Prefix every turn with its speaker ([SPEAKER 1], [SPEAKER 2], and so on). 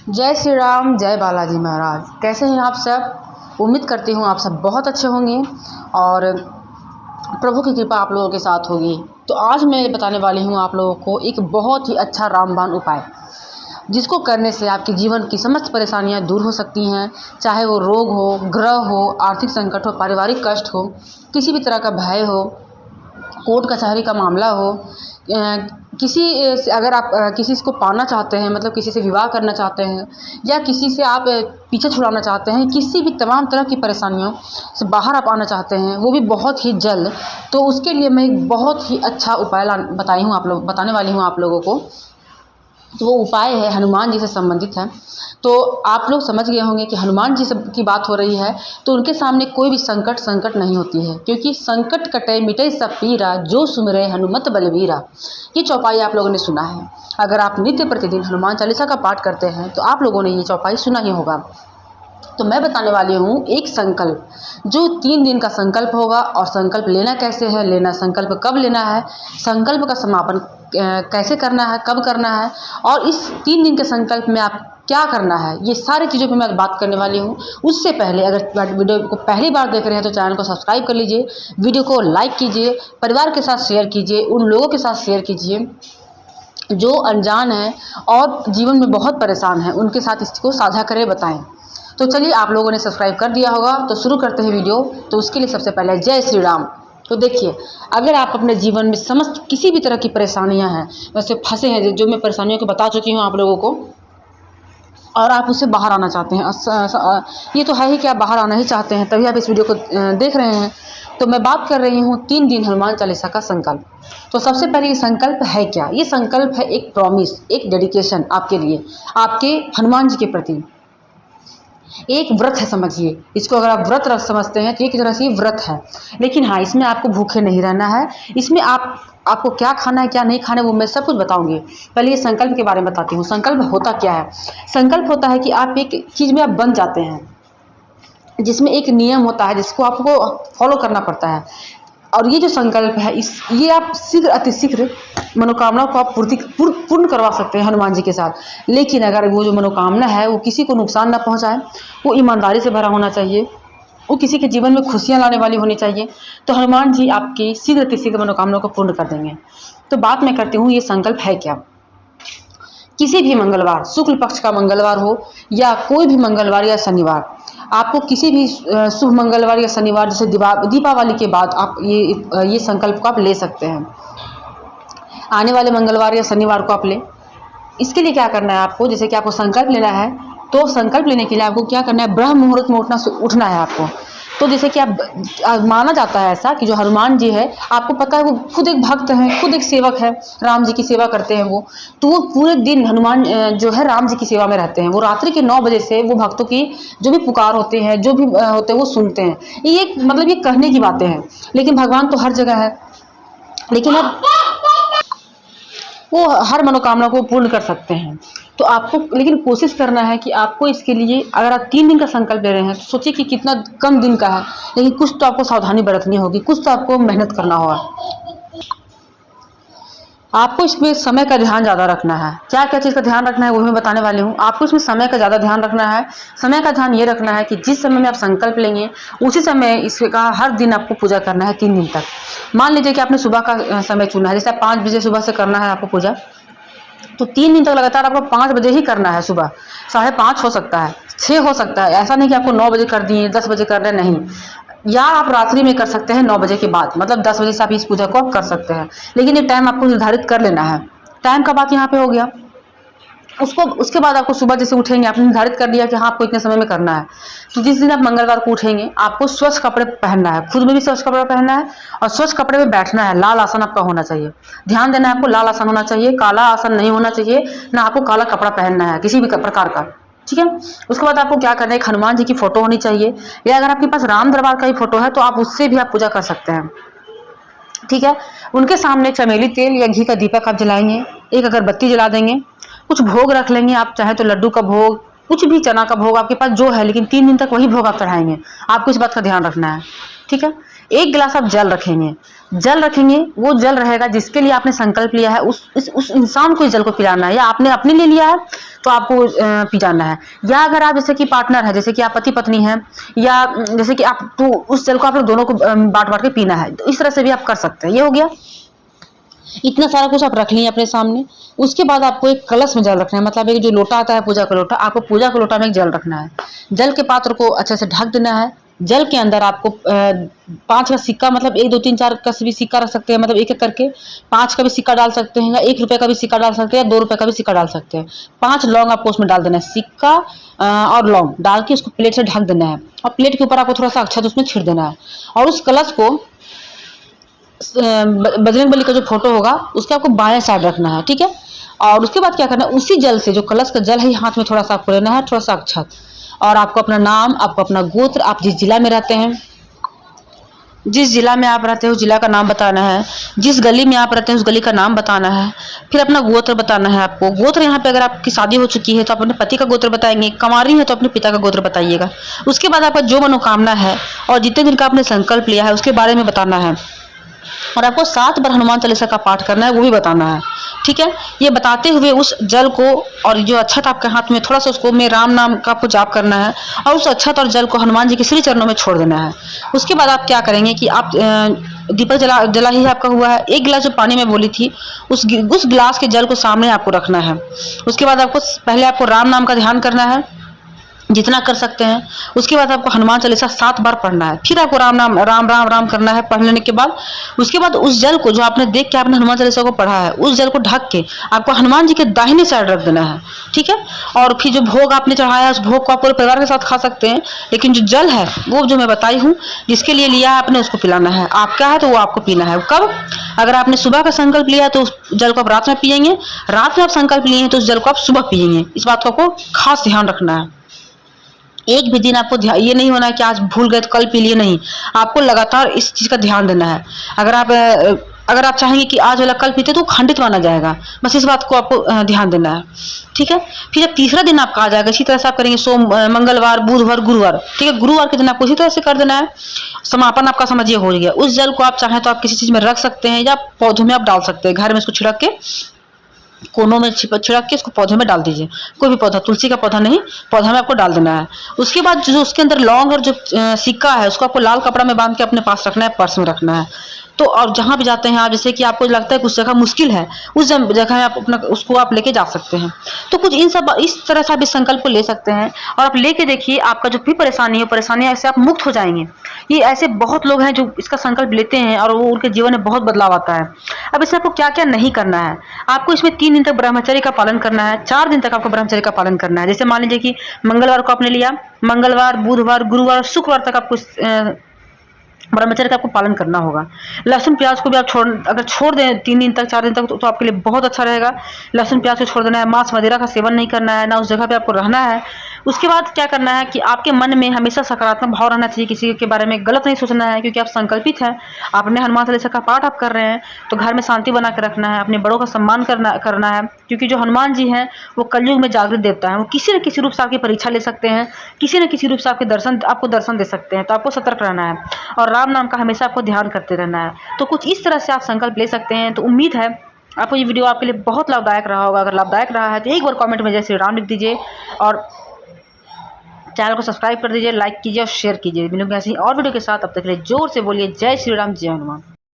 [SPEAKER 1] जय श्री राम, जय बालाजी महाराज। कैसे हैं आप सब? उम्मीद करती हूँ आप सब बहुत अच्छे होंगे और प्रभु की कृपा आप लोगों के साथ होगी। तो आज मैं बताने वाली हूँ आप लोगों को एक बहुत ही अच्छा रामबाण उपाय, जिसको करने से आपके जीवन की समस्त परेशानियाँ दूर हो सकती हैं। चाहे वो रोग हो, ग्रह हो, आर्थिक संकट हो, पारिवारिक कष्ट हो, किसी भी तरह का भय हो, कोर्ट कचहरी का मामला हो, किसी से अगर आप किसी को पाना चाहते हैं, मतलब किसी से विवाह करना चाहते हैं या किसी से आप पीछे छुड़ाना चाहते हैं, किसी भी तमाम तरह की परेशानियों से बाहर आप आना चाहते हैं, वो भी बहुत ही जल्द, तो उसके लिए मैं एक बहुत ही अच्छा उपाय बताने वाली हूँ आप लोगों को। तो वो उपाय है हनुमान जी से संबंधित है। तो आप लोग समझ गए होंगे कि हनुमान जी सब की बात हो रही है, तो उनके सामने कोई भी संकट नहीं होती है, क्योंकि संकट कटे मिटे सब पीरा, जो सुमिरै हनुमत बलवीरा। ये चौपाई आप लोगों ने सुना है। अगर आप नित्य प्रतिदिन हनुमान चालीसा का पाठ करते हैं तो आप लोगों ने ये चौपाई सुना ही होगा। तो मैं बताने वाली हूँ एक संकल्प, जो 3 दिन का संकल्प होगा। और संकल्प लेना कैसे है, संकल्प कब लेना है, संकल्प का समापन कैसे करना है, कब करना है, और इस 3 दिन के संकल्प में आप क्या करना है, ये सारी चीज़ों पे मैं बात करने वाली हूँ। उससे पहले अगर वीडियो को पहली बार देख रहे हैं तो चैनल को सब्सक्राइब कर लीजिए, वीडियो को लाइक कीजिए, परिवार के साथ शेयर कीजिए, उन लोगों के साथ शेयर कीजिए जो अनजान हैं और जीवन में बहुत परेशान हैं, उनके साथ इसको साझा करें, बताएं। तो चलिए, आप लोगों ने सब्सक्राइब कर दिया होगा तो शुरू करते हैं वीडियो। तो उसके लिए सबसे पहले जय श्री राम। तो देखिए, अगर आप अपने जीवन में समस्त किसी भी तरह की परेशानियां हैं, वैसे फंसे हैं, जो मैं परेशानियों को बता चुकी हूँ आप लोगों को, और आप उससे बाहर आना चाहते हैं, ये तो है ही कि आप बाहर आना ही चाहते हैं, तभी आप इस वीडियो को देख रहे हैं। तो मैं बात कर रही हूँ 3 दिन हनुमान चालीसा का संकल्प। तो सबसे पहले ये संकल्प है क्या? ये संकल्प है एक प्रॉमिस, एक डेडिकेशन आपके लिए, आपके हनुमान जी के प्रति। एक व्रत है, समझिए इसको। अगर आप व्रत समझते हैं तो एक तरह से व्रत है। लेकिन हाँ, इसमें आपको भूखे नहीं रहना है। इसमें आपको क्या खाना है, क्या नहीं खाना है, वो मैं सब कुछ बताऊंगी। पहले ये संकल्प के बारे में बताती हूँ। संकल्प होता क्या है? संकल्प होता है कि आप एक चीज़ में आप बन जाते हैं, जिसमें एक नियम होता है जिसको आपको फॉलो करना पड़ता है। और ये जो संकल्प है, ये आप शीघ्र अतिशीघ्र मनोकामना को आप पूर्ण करवा सकते हैं हनुमान जी के साथ। लेकिन अगर वो जो मनोकामना है वो किसी को नुकसान ना पहुंचाए, वो ईमानदारी से भरा होना चाहिए, वो किसी के जीवन में खुशियां लाने वाली होनी चाहिए, तो हनुमान जी आपकी शीघ्र अतिशीघ्र मनोकामना को पूर्ण कर देंगे। तो बात मैं करती हूँ, ये संकल्प है क्या। किसी भी मंगलवार, शुक्ल पक्ष का मंगलवार हो या कोई भी मंगलवार या शनिवार, आपको किसी भी शुभ मंगलवार या शनिवार, जैसे दीपावली के बाद आप ये संकल्प को आप ले सकते हैं। आने वाले मंगलवार या शनिवार को आप लें। इसके लिए क्या करना है आपको, जैसे कि आपको संकल्प लेना है, तो संकल्प लेने के लिए आपको क्या करना है, ब्रह्म मुहूर्त में उठना है आपको। तो जैसे कि आप माना जाता है ऐसा कि जो हनुमान जी है, आपको पता है वो खुद एक भक्त हैं, खुद एक सेवक है, राम जी की सेवा करते हैं वो। तो वो पूरे दिन हनुमान जो है राम जी की सेवा में रहते हैं। वो रात्रि के 9 बजे से वो भक्तों की जो भी पुकार होते हैं, जो भी होते हैं, वो सुनते हैं। ये मतलब ये कहने की बातें हैं, लेकिन भगवान तो हर जगह है। लेकिन अब वो हर मनोकामना को पूर्ण कर सकते हैं। तो आपको लेकिन कोशिश करना है कि आपको इसके लिए, अगर आप 3 दिन का संकल्प ले रहे हैं तो सोचिए कि कितना कम दिन का है, लेकिन कुछ तो आपको सावधानी बरतनी होगी, कुछ तो आपको मेहनत करना होगा। आपको इसमें समय का ध्यान ज़्यादा रखना है। क्या क्या चीज़ का ध्यान रखना है वो मैं बताने वाली हूँ। आपको इसमें समय का ज़्यादा ध्यान रखना है। समय का ध्यान ये रखना है कि जिस समय में आप संकल्प लेंगे उसी समय इसका हर दिन आपको पूजा करना है 3 दिन तक। मान लीजिए कि आपने सुबह का समय चुना है, जैसे 5 बजे सुबह से करना है आपको पूजा, तो 3 दिन तक लगातार आपको 5 बजे ही करना है। सुबह 5:30 हो सकता है, 6 हो सकता है। ऐसा नहीं कि आपको 9 बजे कर दिए, 10 बजे कर रहे, नहीं। या आप रात्रि में कर सकते हैं 9 बजे के बाद, मतलब 10 बजे से आप इस पूजा को आप कर सकते हैं। लेकिन ये टाइम आपको निर्धारित कर लेना है। टाइम का बात यहाँ पे हो गया। उसके बाद आपको सुबह जैसे उठेंगे, आपने निर्धारित कर लिया कि हाँ आपको इतने समय में करना है। तो जिस दिन आप मंगलवार को उठेंगे, आपको स्वच्छ कपड़े पहनना है, खुद में भी स्वच्छ कपड़ा पहनना है और स्वच्छ कपड़े में बैठना है। लाल आसन आपका होना चाहिए। ध्यान देना है, आपको लाल आसन होना चाहिए, काला आसन नहीं होना चाहिए, ना आपको काला कपड़ा पहनना है किसी भी प्रकार का, ठीक है। उसके बाद आपको क्या करना है, एक हनुमान जी की फोटो होनी चाहिए, या अगर आपके पास राम दरबार का ही फोटो है तो आप उससे भी आप पूजा कर सकते हैं, ठीक है। उनके सामने चमेली तेल या घी का दीपक आप जलाएंगे, एक अगरबत्ती जला देंगे, कुछ भोग रख लेंगे। आप चाहे तो लड्डू का भोग, कुछ भी, चना का भोग, आपके पास जो है, लेकिन 3 दिन तक वही भोग आप चढ़ाएंगे। आपको इस बात का ध्यान रखना है, ठीक है। 1 गिलास आप जल रखेंगे। वो जल रहेगा जिसके लिए आपने संकल्प लिया है, उस इंसान को इस जल को पिलाना है, या आपने अपने लिए लिया है तो आपको पी जाना है। या अगर आप जैसे कि पार्टनर है, जैसे कि आप पति पत्नी हैं, या जैसे कि आप, तो उस जल को आप लोग दोनों को बांट बांट के पीना है। तो इस तरह से भी आप कर सकते हैं। ये हो गया। इतना सारा कुछ आप रख लिए अपने सामने। उसके बाद आपको एक कलश में जल रखना है, मतलब एक जो लोटा आता है पूजा का लोटा, आपको पूजा का लोटा में एक जल रखना है। जल के पात्र को अच्छे से ढक देना है। जल के अंदर आपको 5 का सिक्का, मतलब 1 2 3 4 का भी सिक्का रख सकते हैं, मतलब एक एक करके 5 का भी सिक्का डाल सकते हैं, या 1 रुपए का भी सिक्का डाल सकते हैं, या 2 रुपए का भी सिक्का डाल सकते हैं। 5 लौंग आपको उसमें डाल देना है। सिक्का और लौंग डाल के उसको प्लेट से ढक देना है, और प्लेट के ऊपर आपको थोड़ा सा अक्षत उसमें छिड़ देना है। और उस कलश को बजरंग बली का जो फोटो होगा उसके आपको बाएं साइड रखना है, ठीक है। और उसके बाद क्या करना है, उसी जल से, जो कलश का जल है, हाथ में थोड़ा सा आपको लेना है, थोड़ा सा अक्षत, और आपको अपना नाम, आपको अपना गोत्र, आप जिस जिला में रहते हैं, जिस जिला में आप रहते हो उस जिला का नाम बताना है। जिस गली में आप रहते हैं उस गली का नाम बताना है। फिर अपना गोत्र बताना है आपको। गोत्र यहाँ पे अगर आपकी शादी हो चुकी है तो आप अपने पति का गोत्र बताएंगे, कुंवारी है तो अपने पिता का गोत्र बताइएगा। उसके बाद आपका जो मनोकामना है और जितने दिन का आपने संकल्प लिया है उसके बारे में बताना है। और आपको 7 बार हनुमान चालीसा का पाठ करना है, वो भी बताना है, ठीक है। ये बताते हुए उस जल को, और जो अक्षत आपके हाथ में, थोड़ा सा उसको में राम नाम का आपको जाप करना है, और उस अक्षत और जल को हनुमान जी के श्री चरणों में छोड़ देना है। उसके बाद आप क्या करेंगे कि आप दीपक जला ही आपका हुआ है। 1 गिलास जो पानी में बोली थी, उस गिलास के जल को सामने आपको रखना है। उसके बाद आपको पहले आपको राम नाम का ध्यान करना है, जितना कर सकते हैं। उसके बाद आपको हनुमान चालीसा 7 बार पढ़ना है। फिर आपको राम नाम, राम राम राम करना है पढ़ लेने के बाद। उसके बाद उस जल को, जो आपने देख के आपने हनुमान चालीसा को पढ़ा है, उस जल को ढक के आपको हनुमान जी के दाहिने साइड रख देना है, ठीक है। और फिर जो भोग आपने चढ़ाया है उस भोग को आप पूरे परिवार के साथ खा सकते हैं, लेकिन जो जल है वो जो मैं बताई हूँ, जिसके लिए लिया है आपने, उसको पिलाना है। आपका है तो वो आपको पीना है। कब? अगर आपने सुबह का संकल्प लिया है तो उस जल को आप रात में पियेंगे। रात में आप संकल्प लिए हैं तो उस जल को आप सुबह पियेंगे। इस बात को आपको खास ध्यान रखना है। एक भी दिन आपको ये नहीं होना है कि आज भूल गए तो कल पी लिए, नहीं। आपको लगातार इस चीज का ध्यान देना है। अगर आप चाहेंगे कि आज वाला कल पीते तो खंडित माना जाएगा। बस इस बात को आपको ध्यान देना है, ठीक है। फिर जब तीसरा दिन आपका आ जाएगा, इसी तरह से आप करेंगे सोम, मंगलवार, बुधवार, गुरुवार, ठीक है। गुरुवार के दिन आपको इसी तरह से कर देना है। समापन आपका समझिए हो गया। उस जल को आप चाहें तो आप किसी चीज में रख सकते हैं, या पौधों में आप डाल सकते हैं। घर में इसको छिड़क के, कोनों में छिड़क के इसको पौधे में डाल दीजिए। कोई भी पौधा, तुलसी का पौधा नहीं, पौधा में आपको डाल देना है। उसके बाद जो उसके अंदर लौंग और जो सिक्का है उसको आपको लाल कपड़ा में बांध के अपने पास रखना है, पर्स में रखना है। तो और जहाँ भी जाते हैं आप, जैसे कि आपको लगता है कुछ जगह मुश्किल है, उस जगह में आप अपना उसको आप लेके जा सकते हैं। तो कुछ इस तरह से आप इस संकल्प को ले सकते हैं, और आप लेके देखिए आपका जो भी परेशानी है, परेशानियां से आप मुक्त हो जाएंगे। ये ऐसे बहुत लोग हैं जो इसका संकल्प लेते हैं और वो उनके जीवन में बहुत बदलाव आता है। अब इसमें आपको क्या क्या नहीं करना है, आपको इसमें 3 दिन तक ब्रह्मचर्य का पालन करना है, 4 दिन तक आपको ब्रह्मचर्य का पालन करना है। जैसे मान लीजिए कि मंगलवार को आपने लिया, मंगलवार, बुधवार, गुरुवार, शुक्रवार तक आपको ब्रह्मचर्य का आपको पालन करना होगा। लहसुन प्याज को भी आप अगर छोड़ दें 3 दिन तक, 4 दिन तक, तो आपके लिए बहुत अच्छा रहेगा। लहसुन प्याज को छोड़ देना है। मांस मदिरा का सेवन नहीं करना है, ना उस जगह पे आपको रहना है। उसके बाद क्या करना है कि आपके मन में हमेशा सकारात्मक भाव रहना चाहिए, किसी के बारे में गलत नहीं सोचना है, क्योंकि आप संकल्पित हैं। आपने हनुमान चालीसा का पाठ आप कर रहे हैं, तो घर में शांति बना के रखना है, अपने बड़ों का सम्मान करना है, क्योंकि जो हनुमान जी हैं वो कलयुग में जागृत देवता है। वो किसी न किसी रूप से आपकी परीक्षा ले सकते हैं, किसी न किसी रूप से आपको दर्शन दे सकते हैं। तो आपको सतर्क रहना है, और राम नाम का हमेशा आपको ध्यान करते रहना है। तो कुछ इस तरह से आप संकल्प ले सकते हैं। तो उम्मीद है आपको ये वीडियो आपके लिए बहुत लाभदायक रहा होगा। अगर लाभदायक रहा है तो एक बार कमेंट में जय श्री राम लिख दीजिए, और चैनल को सब्सक्राइब कर दीजिए, लाइक कीजिए और शेयर कीजिए। मिलूंगा ऐसी और वीडियो के साथ। अब तक के लिए जोर से बोलिए जय श्री राम, जय हनुमान।